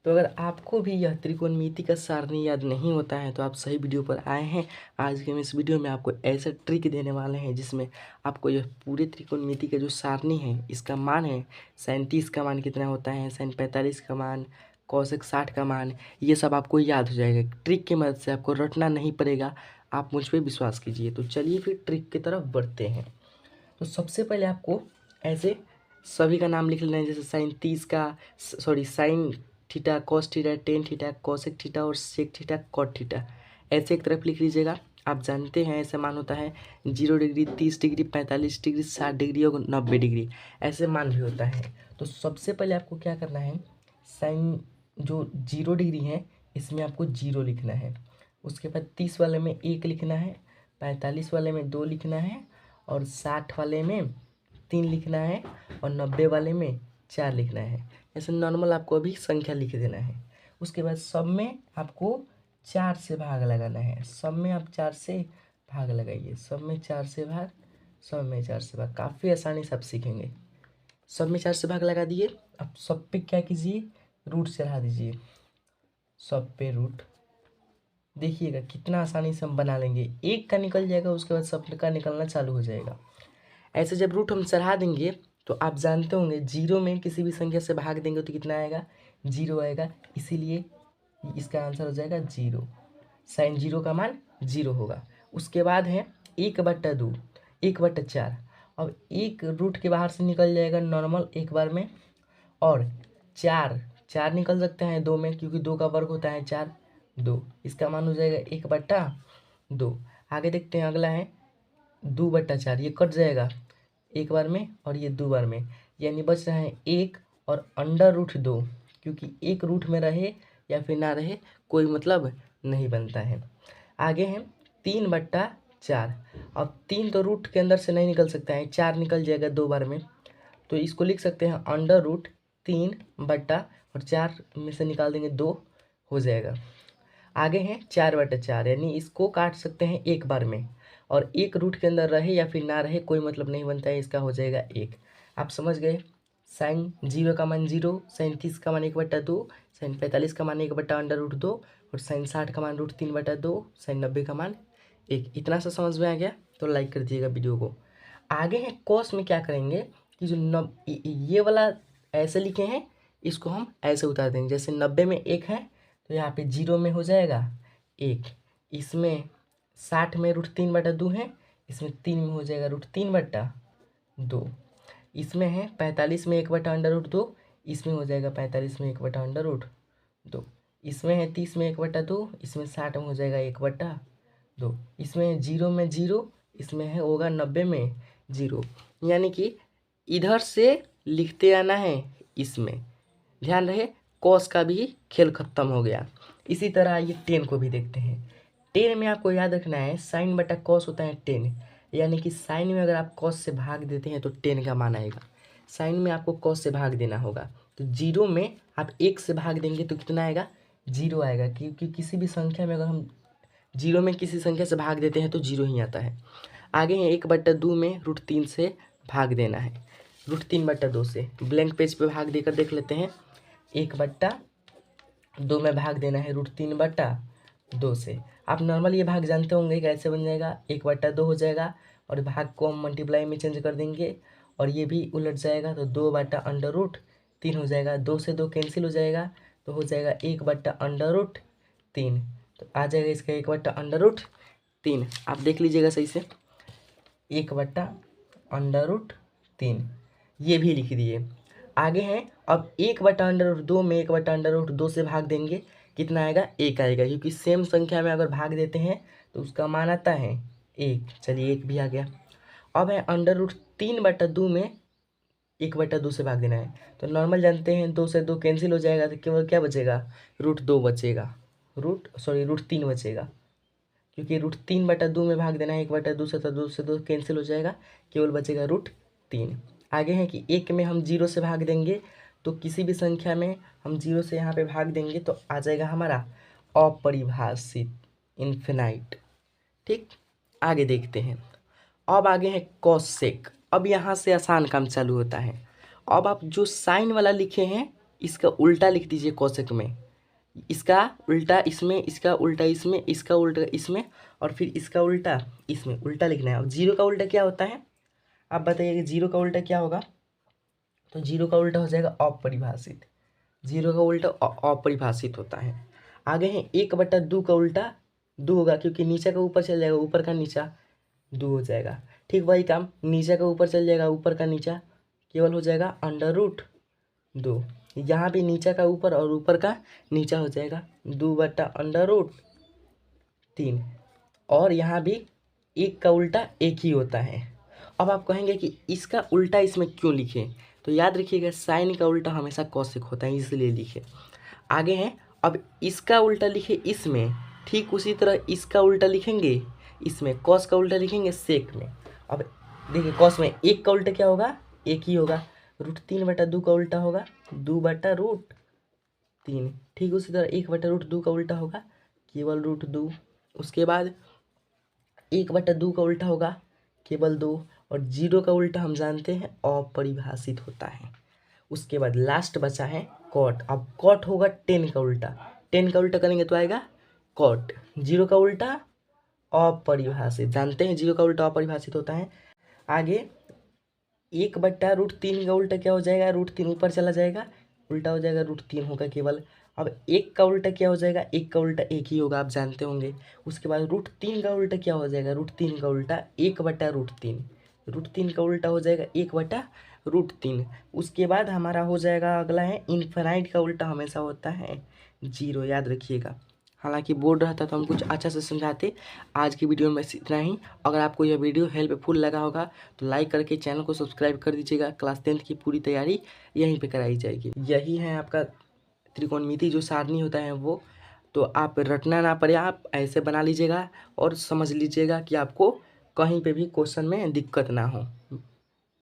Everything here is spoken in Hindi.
तो अगर आपको भी यह त्रिकोणमिति का सारणी याद नहीं होता है तो आप सही वीडियो पर आए हैं। आज के हम इस वीडियो में आपको ऐसा ट्रिक देने वाले हैं जिसमें आपको यह पूरे त्रिकोणमिति का जो सारणी है इसका मान है sin 30 का मान कितना होता है, sin 45 का मान, cosec 60 का मान, ये सब आपको याद हो जाएगा। ट्रिक की मदद से आपको रटना नहीं पड़ेगा, आप मुझ पर विश्वास कीजिए। तो चलिए फिर ट्रिक की तरफ बढ़ते हैं। तो सबसे पहले आपको ऐसे सभी का नाम लिख लेना है, जैसे sine theta, cos theta, tan theta, cosec theta और सेक थीटा, कॉट थीटा, ऐसे एक तरफ लिख लीजिएगा। आप जानते हैं ऐसे मान होता है 0 डिग्री, 30 डिग्री, 45 डिग्री, 60 डिग्री और 90 डिग्री, ऐसे मान भी होता है। तो सबसे पहले आपको क्या करना है, साइन जो 0 डिग्री है इसमें आपको 0 लिखना है। उसके बाद 30 वाले में 1 लिखना है, 45 वाले में 2 लिखना है और 60 वाले में 3 लिखना है और 90 वाले में 4 लिखना है। ऐसे नॉर्मल आपको अभी संख्या लिख देना है। उसके बाद सब में आपको 4 से भाग लगाना है। सब में आप 4 से भाग लगाइए, सब में 4 से भाग, सब में 4 से भाग, काफ़ी आसानी से आप सीखेंगे। सब में 4 से भाग लगा दिए। अब सब पे क्या कीजिए, रूट चढ़ा दीजिए। सब पे रूट, देखिएगा कितना आसानी से हम बना लेंगे। एक का निकल जाएगा, उसके बाद सब का निकलना चालू हो जाएगा। ऐसे जब रूट हम चढ़ा देंगे तो आप जानते होंगे 0 में किसी भी संख्या से भाग देंगे तो कितना आएगा, 0 आएगा, इसीलिए इसका आंसर हो जाएगा 0। साइन 0 का मान 0 होगा। उसके बाद है 1/2, 1/4। अब एक रूट के बाहर से निकल जाएगा नॉर्मल एक बार में, और 4 निकल सकते हैं 2 में, क्योंकि 2 का वर्ग होता है 4, 2, इसका मान हो जाएगा 1/2। आगे देखते हैं, अगला है 2/4, ये कट जाएगा एक बार में और ये 2 बार में, यानी बच रहा है 1 और √2, क्योंकि एक रूट में रहे या फिर ना रहे कोई मतलब नहीं बनता है। आगे है 3/4। अब 3 तो रूट के अंदर से नहीं निकल सकता है, 4 निकल जाएगा 2 बार में, तो इसको लिख सकते हैं √3/4 में से निकाल देंगे 2 हो जाएगा। आगे है 4/4, यानी इसको काट सकते हैं एक बार में, और एक रूट के अंदर रहे या फिर ना रहे कोई मतलब नहीं बनता है, इसका हो जाएगा 1। आप समझ गए। साइन 0 का मान 0, साइन 30 का मान 1/2, साइन 45 का मान 1/√2 और साइन 60 का मान √3/2, साइन 90 का मान 1। इतना सा समझ में आ गया तो लाइक कर दीजिएगा वीडियो को। आगे है कॉस में क्या करेंगे कि जो ये वाला ऐसे लिखे हैं इसको हम ऐसे उतार देंगे। जैसे 90 में 1 है तो यहाँ पे 0 में हो जाएगा 1, इसमें 60 में √3/2 है, इसमें 3 में हो जाएगा √3/2, इसमें है 45 में 1/√2, इसमें हो जाएगा 45 में 1/√2, इसमें है 30 में 1/2, इसमें 60 में हो जाएगा 1/2, इसमें है 0 में 0, इसमें है होगा 90 में 0। यानी कि इधर से लिखते आना है इसमें, ध्यान रहे। कॉस का भी खेल खत्म हो गया। इसी तरह ये 10 को भी देखते हैं। 10 में आपको याद रखना है साइन बटा कॉस होता है 10, यानी कि साइन में अगर आप कॉस से भाग देते हैं तो 10 का मान आएगा। साइन में आपको कॉस से भाग देना होगा, तो 0 में आप 1 से भाग देंगे तो कितना आएगा, 0 आएगा, क्योंकि किसी भी संख्या में अगर हम 0 में किसी संख्या से भाग देते हैं तो 0 ही आता है। आगे है 1/2 में √3 से भाग देना है, √3/2 से ब्लैंक पेज पे भाग देकर देख लेते हैं। 1/2 में भाग देना है √3/2 से। आप नॉर्मल ये भाग जानते होंगे कैसे बन जाएगा, 1/2 हो जाएगा और भाग को हम मल्टीप्लाई में चेंज कर देंगे और ये भी उलट जाएगा, तो 2/√3 हो जाएगा। 2 से 2 कैंसिल हो जाएगा तो हो जाएगा 1/√3, तो आ जाएगा इसका 1/√3। आप देख लीजिएगा सही से, 1/√3 ये भी लिख दिए। आगे है अब 1/√2 में 1/√2 से भाग देंगे, कितना आएगा, 1 आएगा, क्योंकि सेम संख्या में अगर भाग देते हैं तो उसका मान आता है 1। चलिए 1 भी आ गया। अब है √3/2 में 1/2 से भाग देना है, तो नॉर्मल जानते हैं 2 से 2 कैंसिल हो जाएगा, तो केवल क्या बचेगा, √2 बचेगा, √3 बचेगा, क्योंकि √3/2 में भाग देना है 1/2 से, तो 2 से 2 कैंसिल हो जाएगा, केवल बचेगा √3। आगे है कि 1 में हम 0 से भाग देंगे, तो किसी भी संख्या में हम 0 से यहाँ पे भाग देंगे तो आ जाएगा हमारा अपरिभाषित, इन्फिनाइट। ठीक, आगे देखते हैं। अब आगे है कॉसेक। अब यहाँ से आसान काम चालू होता है। अब आप जो साइन वाला लिखे हैं इसका उल्टा लिख दीजिए कोष्ठक में, इसका उल्टा इसमें, इसका उल्टा इसमें, इसका उल्टा इसमें, और फिर इसका उल्टा इसमें, उल्टा लिखना है। अब जीरो का उल्टा क्या होता है, आप बताइए कि जीरो का उल्टा क्या होगा। तो जीरो का उल्टा हो जाएगा अपरिभाषित, जीरो का उल्टा अपरिभाषित होता है। आगे है 1/2 का उल्टा 2 होगा, क्योंकि नीचे का ऊपर चल जाएगा, ऊपर का नीचा 2 हो जाएगा। ठीक वही काम, नीचे का ऊपर चल जाएगा, ऊपर का नीचा केवल हो जाएगा √2। यहाँ भी नीचे का ऊपर और ऊपर का नीचा हो जाएगा 2/√3। और यहाँ भी 1 का उल्टा 1 ही होता है। अब आप कहेंगे कि इसका उल्टा इसमें क्यों लिखे, तो याद रखिएगा साइन का उल्टा हमेशा कौशिक होता है, इसलिए लिखे। आगे हैं, अब इसका उल्टा लिखे इसमें, ठीक उसी तरह इसका उल्टा लिखेंगे इसमें, कॉस का उल्टा लिखेंगे सेक में। अब देखिए कॉस में 1 का उल्टा क्या होगा, 1 ही होगा। √3/2 का उल्टा होगा 2/√3। ठीक उसी तरह 1/√2 का उल्टा होगा केवल √2। उसके बाद 1/2 का उल्टा होगा केवल 2। और जीरो का उल्टा हम जानते हैं अपरिभाषित होता है। उसके बाद लास्ट बचा है कॉट। अब कॉट होगा 10 का उल्टा, 10 का उल्टा करेंगे तो आएगा कॉट। जीरो का उल्टा अपरिभाषित, जानते हैं जीरो का उल्टा अपरिभाषित होता है। आगे 1/√3 का उल्टा क्या हो जाएगा, √3 ऊपर चला जाएगा, उल्टा हो जाएगा √3 होगा केवल। अब 1 का उल्टा क्या हो जाएगा, 1 का उल्टा 1 ही होगा, आप जानते होंगे। उसके बाद √3 का उल्टा क्या हो जाएगा, √3 का उल्टा 1/√3, √3 का उल्टा हो जाएगा 1/√3। उसके बाद हमारा हो जाएगा अगला है इनफाइनाइट का उल्टा हमेशा होता है 0, याद रखिएगा। हालांकि बोर्ड रहता तो हम कुछ अच्छा से समझाते। आज की वीडियो में बस इतना ही। अगर आपको यह वीडियो हेल्पफुल लगा होगा तो लाइक करके चैनल को सब्सक्राइब कर दीजिएगा। क्लास 10th की पूरी तैयारी यहीं पे कराई जाएगी। यही है आपका त्रिकोणमिति जो सारणी होता है वो, तो आप रटना ना पड़े, आप ऐसे बना लीजिएगा और समझ लीजिएगा कि आपको कहीं पे भी क्वेश्चन में दिक्कत ना हो।